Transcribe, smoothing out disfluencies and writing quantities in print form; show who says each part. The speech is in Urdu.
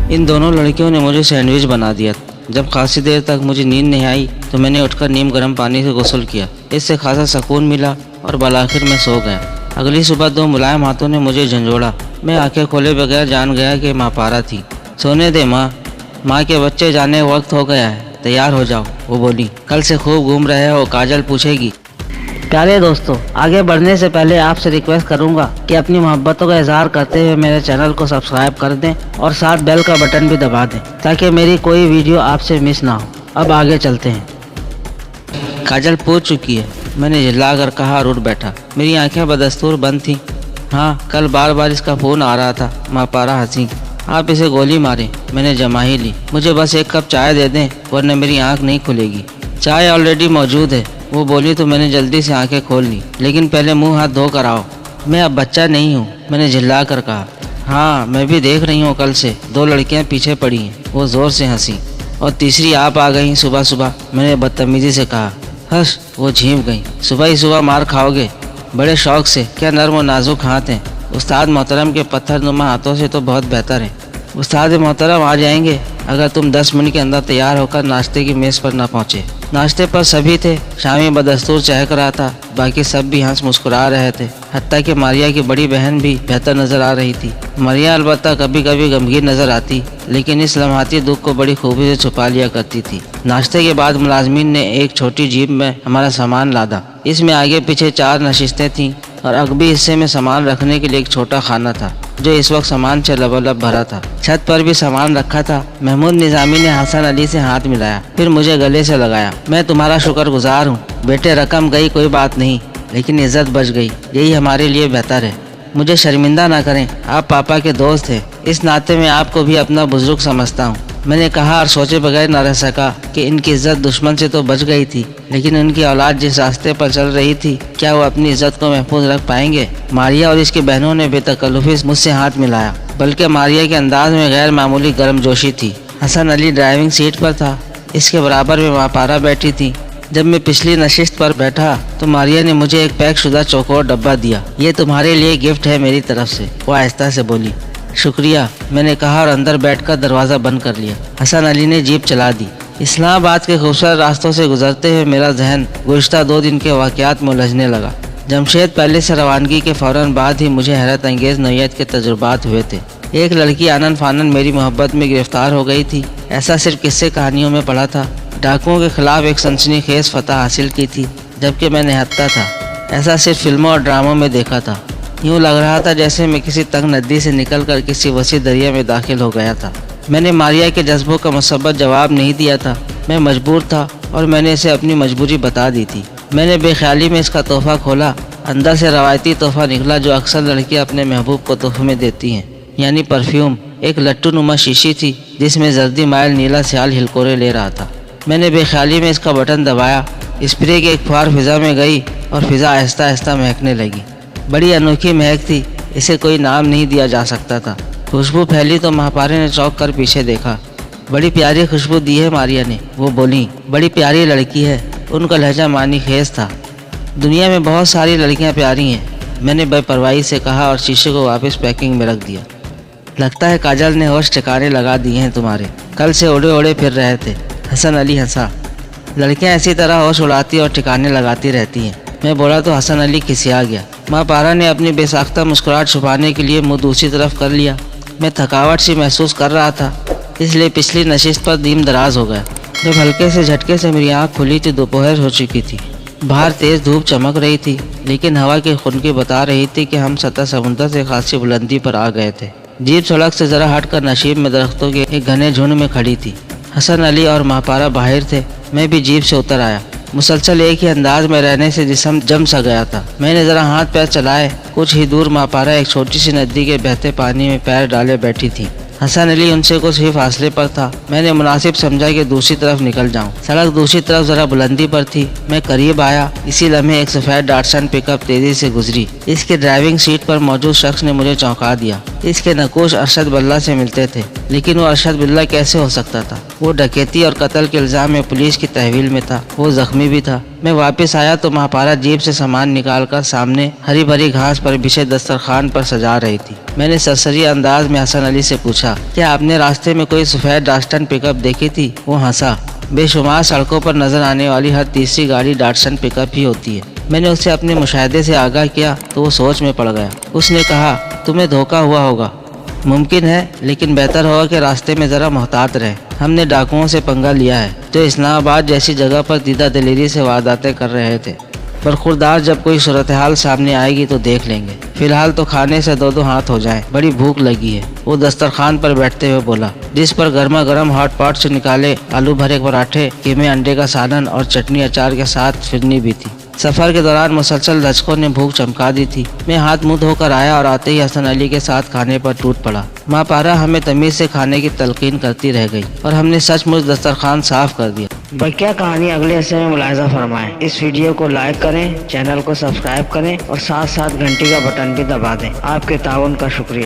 Speaker 1: ان دونوں لڑکیوں نے مجھے سینڈوچ بنا دیا۔ جب خاصی دیر تک مجھے نیند نہیں آئی تو میں نے اٹھ کر نیم گرم پانی سے غسل کیا۔ اس سے خاصا سکون ملا اور بالآخر میں سو گیا۔ اگلی صبح 2 ملائم ہاتھوں نے مجھے جھنجھوڑا۔ میں آنکھیں کھولے بغیر جان گیا کہ ماں پارا تھی۔ سونے دے ماں کے بچے جانے وقت ہو گیا ہے، تیار ہو جاؤ، وہ بولی۔ کل سے خوب گھوم رہے ہو؟ کاجل پوچھے گی۔ پیارے دوستو، آگے بڑھنے سے پہلے آپ سے ریکویسٹ کروں گا کہ اپنی محبتوں کا اظہار کرتے ہوئے میرے چینل کو سبسکرائب کر دیں اور ساتھ بیل کا بٹن بھی دبا دیں تاکہ میری کوئی ویڈیو آپ سے مس نہ ہو۔ اب آگے چلتے ہیں۔ کاجل پوچھ چکی ہے، میں نے جھلا کر کہا اور اٹھ بیٹھا۔ میری آنکھیں بدستور بند تھیں۔ ہاں، کل بار بار اس کا فون آ رہا تھا۔ ماں پارا ہنسی۔ آپ اسے گولی ماریں۔ میں نے جمع ہی لی۔ مجھے بس 1 کپ چائے دے دیں ورنہ میری آنکھ نہیں کھلے گی۔ چائے آلریڈی موجود ہے، وہ بولی تو میں نے جلدی سے آنکھیں کھول لی۔ لیکن پہلے منہ ہاتھ دھو کر آؤ۔ میں اب بچہ نہیں ہوں، میں نے جھلا کر کہا۔ ہاں، میں بھی دیکھ رہی ہوں، کل سے 2 لڑکیاں پیچھے پڑی ہیں۔ وہ زور سے ہنسی۔ اور تیسری آپ آ گئیں صبح صبح، میں نے بدتمیزی سے کہا۔ ہش، وہ جھینپ گئی۔ صبح ہی صبح مار کھاؤ گے؟ بڑے شوق سے۔ کیا نرم و نازک ہاتھ ہیں۔ استاد محترم کے پتھر نما ہاتھوں سے تو بہت بہتر ہیں۔ استاد محترم آ جائیں گے اگر تم 10 منٹ کے اندر تیار ہو کر ناشتے کی میز پر نہ پہنچے۔ ناشتے پر سبھی تھے۔ شامی بدستور چہک رہا تھا، باقی سب بھی ہنس مسکرا رہے تھے، حتیٰ کہ ماریا کی بڑی بہن بھی بہتر نظر آ رہی تھی۔ ماریا البتہ کبھی کبھی غمگین نظر آتی، لیکن اس لمحاتی دکھ کو بڑی خوبی سے چھپا لیا کرتی تھی۔ ناشتے کے بعد ملازمین نے ایک چھوٹی جیپ میں ہمارا سامان لادا۔ اس میں آگے پیچھے 4 نشستیں تھیں اور عقبی حصے میں سامان رکھنے کے لیے ایک چھوٹا خانہ تھا جو اس وقت سامان سے لبالب بھرا تھا۔ چھت پر بھی سامان رکھا تھا۔ محمود نظامی نے حسن علی سے ہاتھ ملایا، پھر مجھے گلے سے لگایا۔ میں تمہارا شکر گزار ہوں بیٹے، رقم گئی کوئی بات نہیں، لیکن عزت بچ گئی، یہی ہمارے لیے بہتر ہے۔ مجھے شرمندہ نہ کریں، آپ پاپا کے دوست ہیں، اس ناطے میں آپ کو بھی اپنا بزرگ سمجھتا ہوں۔ میں نے کہا اور سوچے بغیر نہ رہ سکا کہ ان کی عزت دشمن سے تو بچ گئی تھی، لیکن ان کی اولاد جس راستے پر چل رہی تھی کیا وہ اپنی عزت کو محفوظ رکھ پائیں گے؟ ماریا اور اس کی بہنوں نے بے تکلفی مجھ سے ہاتھ ملایا، بلکہ ماریا کے انداز میں غیر معمولی گرم جوشی تھی۔ حسن علی ڈرائیونگ سیٹ پر تھا، اس کے برابر میں ماں پارا بیٹھی تھی۔ جب میں پچھلی نشست پر بیٹھا تو ماریا نے مجھے ایک پیک شدہ چوکور ڈبہ دیا۔ یہ تمہارے لیے گفٹ ہے میری طرف سے، وہ آہستہ سے بولی۔ شکریہ، میں نے کہا اور اندر بیٹھ کر دروازہ بند کر لیا۔ حسن علی نے جیپ چلا دی۔ اسلام آباد کے خوبصورت راستوں سے گزرتے ہوئے میرا ذہن گزشتہ 2 دن کے واقعات میں الجھنے لگا۔ جمشید پہلے سے روانگی کے فوراً بعد ہی مجھے حیرت انگیز نوعیت کے تجربات ہوئے تھے۔ ایک لڑکی آنن فانن میری محبت میں گرفتار ہو گئی تھی، ایسا صرف قصے کہانیوں میں پڑھا تھا۔ ڈاکوؤں کے خلاف ایک سنسنی خیز فتح حاصل کی تھی، جبکہ میں نہتا تھا، ایسا صرف فلموں اور ڈراموں میں دیکھا تھا۔ یوں لگ رہا تھا جیسے میں کسی تنگ ندی سے نکل کر کسی وسیع دریا میں داخل ہو گیا تھا۔ میں نے ماریا کے جذبوں کا مثبت جواب نہیں دیا تھا، میں مجبور تھا اور میں نے اسے اپنی مجبوری بتا دی تھی۔ میں نے بے خیالی میں اس کا تحفہ کھولا، اندر سے روایتی تحفہ نکلا جو اکثر لڑکیاں اپنے محبوب کو تحفے میں دیتی ہیں، یعنی پرفیوم۔ ایک لٹو نما شیشی تھی جس میں زردی مائل نیلا سیال ہلکورے لے رہا تھا۔ میں نے بے خیالی میں اس کا بٹن دبایا، اسپرے کی ایک پھوار فضا میں گئی اور فضا آہستہ آہستہ مہکنے لگی۔ بڑی انوکھی مہک تھی، اسے کوئی نام نہیں دیا جا سکتا تھا۔ خوشبو پھیلی تو ماں پارے نے چونک کر پیچھے دیکھا۔ بڑی پیاری خوشبو دی ہے ماریا نے، وہ بولی۔ بڑی پیاری لڑکی ہے، ان کا لہجہ معنی خیز تھا۔ دنیا میں بہت ساری لڑکیاں پیاری ہیں، میں نے بے پرواہی سے کہا اور شیشے کو واپس پیکنگ میں رکھ دیا۔ لگتا ہے کاجل نے ہوش ٹھکانے لگا دیے ہیں تمہارے، کل سے اڑے اڑے پھر رہے تھے۔ حسن علی ہنسا۔ لڑکیاں اسی طرح ہوش اڑاتی اور ٹھکانے لگاتی رہتی ہیں، میں بولا تو حسن علی کھسیا گیا۔ ماں پارا نے اپنی بے ساختہ مسکراہٹ چھپانے کے لیے منہ دوسری طرف کر لیا۔ میں تھکاوٹ سی محسوس کر رہا تھا، اس لیے پچھلی نشست پر دیم دراز ہو گیا۔ جب ہلکے سے جھٹکے سے میری آنکھ کھلی تو دوپہر ہو چکی تھی۔ باہر تیز دھوپ چمک رہی تھی، لیکن ہوا کی خنکی بتا رہی تھی کہ ہم سطح سمندر سے خاصی بلندی پر آ گئے تھے۔ جیپ سڑک سے ذرا ہٹ کر نشیب میں درختوں کے ایک گھنے جھنڈ میں کھڑی تھی۔ حسن علی اور ماں پارا باہر تھے۔ میں بھی جیپ سے اتر آیا۔ مسلسل ایک ہی انداز میں رہنے سے جسم جم سا گیا تھا۔ میں نے ذرا ہاتھ پیر چلائے، کچھ ہی دور ماں پارا ایک چھوٹی سی ندی کے بہتے پانی میں پیر ڈالے بیٹھی تھی۔ حسن علی ان سے کچھ ہی فاصلے پر تھا۔ میں نے مناسب سمجھا کہ دوسری طرف نکل جاؤں۔ سڑک دوسری طرف ذرا بلندی پر تھی۔ میں قریب آیا، اسی لمحے ایک سفید ڈاٹسن پک اپ تیزی سے گزری۔ اس کی ڈرائیونگ سیٹ پر موجود شخص نے مجھے چونکا دیا۔ اس کے نقوش ارشد بلّہ سے ملتے تھے، لیکن وہ ارشد بلّہ کیسے ہو سکتا تھا؟ وہ ڈکیتی اور قتل کے الزام میں پولیس کی تحویل میں تھا، وہ زخمی بھی تھا۔ میں واپس آیا تو ماہپارہ جیب سے سامان نکال کر سامنے ہری بھری گھاس پر بچھے دسترخوان پر سجا رہی تھی۔ میں نے سرسری انداز میں حسن علی سے پوچھا، کیا آپ نے راستے میں کوئی سفید ڈاٹسن پک اپ دیکھی تھی؟ وہ ہنسا۔ بے شمار سڑکوں پر نظر آنے والی ہر تیسری گاڑی ڈاٹسن پک اپ ہی ہوتی ہے۔ میں نے اسے اپنے مشاہدے سے آگاہ کیا تو وہ سوچ میں پڑ گیا۔ اس نے کہا، تمہیں دھوکہ ہوا ہوگا۔ ممکن ہے، لیکن بہتر ہوگا کہ راستے میں ذرا محتاط رہیں۔ ہم نے ڈاکوؤں سے پنگا لیا ہے جو اسلام آباد جیسی جگہ پر دیدہ دلیری سے وارداتیں کر رہے تھے۔ برخوردار جب کوئی صورتحال سامنے آئے گی تو دیکھ لیں گے۔ فی الحال تو کھانے سے دو ہاتھ ہو جائیں، بڑی بھوک لگی ہے۔ وہ دسترخوان پر بیٹھتے ہوئے بولا، جس پر گرما گرم ہاٹ پاٹ سے نکالے آلو بھرے پراٹھے، قیمے انڈے کا سالن اور چٹنی اچار کے ساتھ فرنی بھی تھی۔ سفر کے دوران مسلسل دھچکوں نے بھوک چمکا دی تھی۔ میں ہاتھ منہ دھو کر آیا اور آتے ہی حسن علی کے ساتھ کھانے پر ٹوٹ پڑا۔ ماہپارہ ہمیں تمیز سے کھانے کی تلقین کرتی رہ گئی اور ہم نے سچ مچ دسترخوان صاف کر دیا۔ بقیہ کہانی اگلے حصے میں ملاحظہ فرمائیں۔ اس ویڈیو کو لائک کریں، چینل کو سبسکرائب کریں اور ساتھ ساتھ گھنٹی کا بٹن بھی دبا دیں۔ آپ کے تعاون کا شکریہ۔